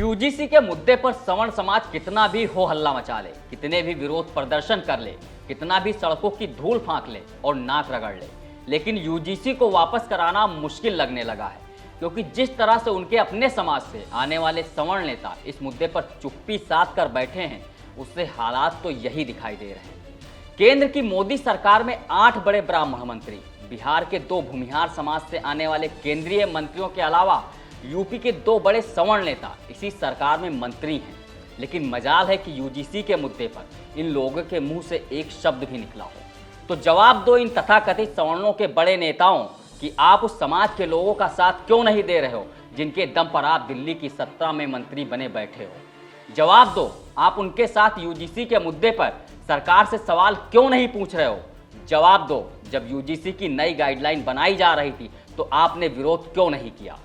UGC के मुद्दे पर सवर्ण समाज कितना भी हो हल्ला मचा ले, कितने भी विरोध प्रदर्शन कर ले, कितना भी सड़कों की धूल फांक ले और नाक रगड़ ले, लेकिन यूजीसी को वापस कराना मुश्किल लगने लगा है, क्योंकि जिस तरह से उनके अपने समाज से आने वाले सवर्ण नेता इस मुद्दे पर चुप्पी साध कर बैठे हैं, उससे हालात तो यही दिखाई दे रहे हैं। केंद्र की मोदी सरकार में 8 बड़े ब्राह्मण मंत्री, बिहार के 2 भूमिहार समाज से आने वाले केंद्रीय मंत्रियों के अलावा यूपी के 2 बड़े सवर्ण नेता इसी सरकार में मंत्री हैं। लेकिन मजाल है कि यूजीसी के मुद्दे पर इन लोगों के मुंह से एक शब्द भी निकला हो। तो जवाब दो इन तथाकथित सवर्णों के बड़े नेताओं कि आप उस समाज के लोगों का साथ क्यों नहीं दे रहे हो जिनके दम पर आप दिल्ली की सत्ता में मंत्री बने बैठे हो। जवाब दो, आप उनके साथ यूजीसी के मुद्दे पर सरकार से सवाल क्यों नहीं पूछ रहे हो। जवाब दो, जब यूजीसी की नई गाइडलाइन बनाई जा रही थी तो आपने विरोध क्यों नहीं किया।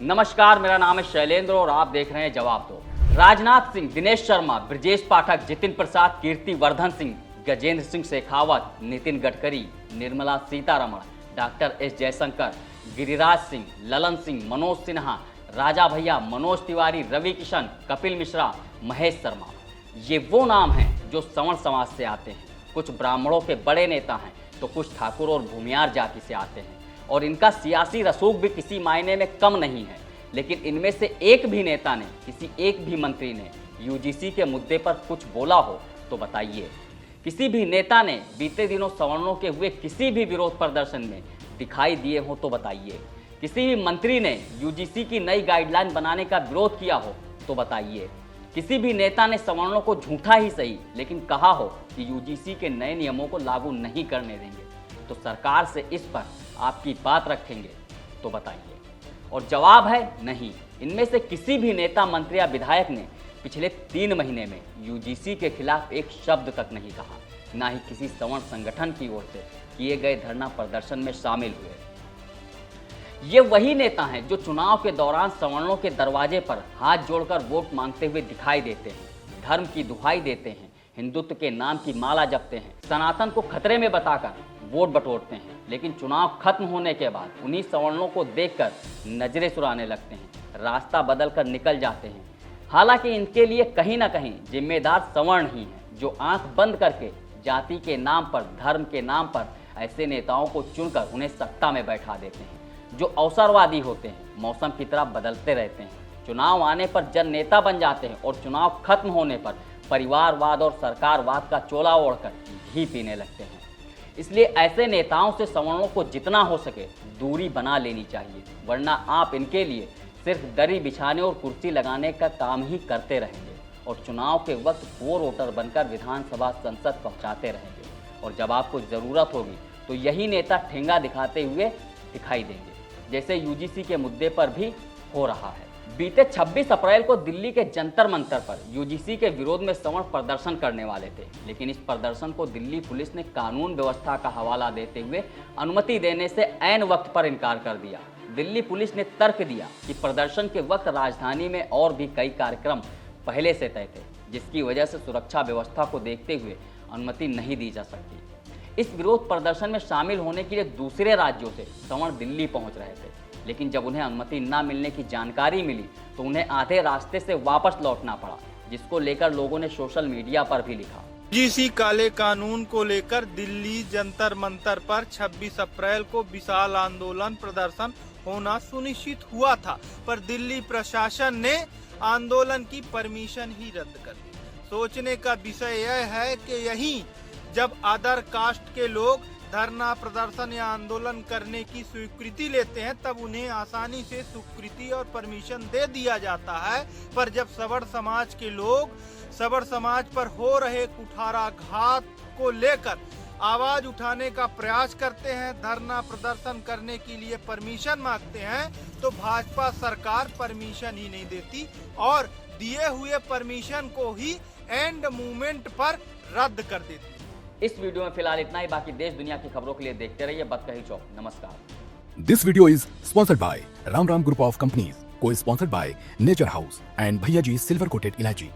नमस्कार, मेरा नाम है शैलेंद्र और आप देख रहे हैं जवाब दो। राजनाथ सिंह, दिनेश शर्मा, ब्रजेश पाठक, जितिन प्रसाद, कीर्ति वर्धन सिंह, गजेंद्र सिंह शेखावत, नितिन गडकरी, निर्मला सीतारमण, डॉक्टर एस जयशंकर, गिरिराज सिंह, ललन सिंह, मनोज सिन्हा, राजा भैया, मनोज तिवारी, रवि किशन, कपिल मिश्रा, महेश शर्मा, ये वो नाम हैं जो सवर्ण समाज से आते हैं। कुछ ब्राह्मणों के बड़े नेता हैं तो कुछ ठाकुर और भूमियार जाति से आते हैं और इनका सियासी रसूख भी किसी मायने में कम नहीं है। लेकिन इनमें से एक भी नेता ने, किसी एक भी मंत्री ने यूजीसी के मुद्दे पर कुछ बोला हो तो बताइए। किसी भी नेता ने बीते दिनों सवर्णों के हुए किसी भी विरोध प्रदर्शन में दिखाई दिए हो तो बताइए। किसी भी मंत्री ने यूजीसी की नई गाइडलाइन बनाने का विरोध किया हो तो बताइए। किसी भी नेता ने सवर्णों को झूठा ही सही लेकिन कहा हो कि यूजीसी के नए नियमों को लागू नहीं करने देंगे तो सरकार से इस पर आपकी बात रखेंगे तो बताइए। और जवाब है नहीं। इनमें से किसी भी नेता, मंत्री या विधायक ने पिछले 3 महीने में यूजीसी के खिलाफ एक शब्द तक नहीं कहा, ना ही किसी सवर्ण संगठन की ओर से किए गए धरना प्रदर्शन में शामिल हुए। ये वही नेता हैं जो चुनाव के दौरान सवर्णों के दरवाजे पर हाथ जोड़कर वोट मांगते हुए दिखाई देते हैं, धर्म की दुहाई देते हैं, हिंदुत्व के नाम की माला जपते हैं, सनातन को खतरे में बताकर वोट बटोरते हैं, लेकिन चुनाव खत्म होने के बाद उन्हीं सवर्णों को देखकर नजरें चुराने लगते हैं, रास्ता बदलकर निकल जाते हैं। हालांकि इनके लिए कहीं ना कहीं जिम्मेदार सवर्ण ही हैं जो आंख बंद करके जाति के नाम पर, धर्म के नाम पर ऐसे नेताओं को चुनकर उन्हें सत्ता में बैठा देते हैं जो अवसरवादी होते हैं, मौसम की तरह बदलते रहते हैं। चुनाव आने पर जन नेता बन जाते हैं और चुनाव खत्म होने पर परिवारवाद और सरकारवाद का चोला ओढ़कर घी पीने लगते हैं। इसलिए ऐसे नेताओं से सवर्णों को जितना हो सके दूरी बना लेनी चाहिए, वरना आप इनके लिए सिर्फ दरी बिछाने और कुर्सी लगाने का काम ही करते रहेंगे और चुनाव के वक्त वोट वोटर बनकर विधानसभा, संसद पहुंचाते रहेंगे। और जब आपको ज़रूरत होगी तो यही नेता ठेंगा दिखाते हुए दिखाई देंगे, जैसे यूजीसी के मुद्दे पर भी हो रहा है। बीते 26 अप्रैल को दिल्ली के जंतर मंतर पर यूजीसी के विरोध में सवर्ण प्रदर्शन करने वाले थे, लेकिन इस प्रदर्शन को दिल्ली पुलिस ने कानून व्यवस्था का हवाला देते हुए अनुमति देने से ऐन वक्त पर इनकार कर दिया। दिल्ली पुलिस ने तर्क दिया कि प्रदर्शन के वक्त राजधानी में और भी कई कार्यक्रम पहले से तय थे, जिसकी वजह से सुरक्षा व्यवस्था को देखते हुए अनुमति नहीं दी जा सकती। इस विरोध प्रदर्शन में शामिल होने के लिए दूसरे राज्यों से सवर्ण दिल्ली पहुंच रहे थे, लेकिन जब उन्हें अनुमति न मिलने की जानकारी मिली तो उन्हें आधे रास्ते से वापस लौटना पड़ा, जिसको लेकर लोगों ने सोशल मीडिया पर भी लिखा। यूजीसी काले कानून को लेकर दिल्ली जंतर मंतर पर 26 अप्रैल को विशाल आंदोलन प्रदर्शन होना सुनिश्चित हुआ था, पर दिल्ली प्रशासन ने आंदोलन की परमिशन ही रद्द कर दी। सोचने का विषय यह है कि यही जब अदर कास्ट के लोग धरना प्रदर्शन या आंदोलन करने की स्वीकृति लेते हैं तब उन्हें आसानी से स्वीकृति और परमिशन दे दिया जाता है, पर जब सवर्ण समाज के लोग सवर्ण समाज पर हो रहे कुठाराघात को लेकर आवाज उठाने का प्रयास करते हैं, धरना प्रदर्शन करने के लिए परमिशन मांगते हैं, तो भाजपा सरकार परमिशन ही नहीं देती और दिए हुए परमिशन को ही एंड मूवमेंट पर रद्द कर देती। इस वीडियो में फिलहाल इतना ही। बाकी देश दुनिया की खबरों के लिए देखते रहिए बतकही चौक। नमस्कार। This video is sponsored by Ram group of companies, cosponsored by nature house and Bhaiya ji silver coated इलायची।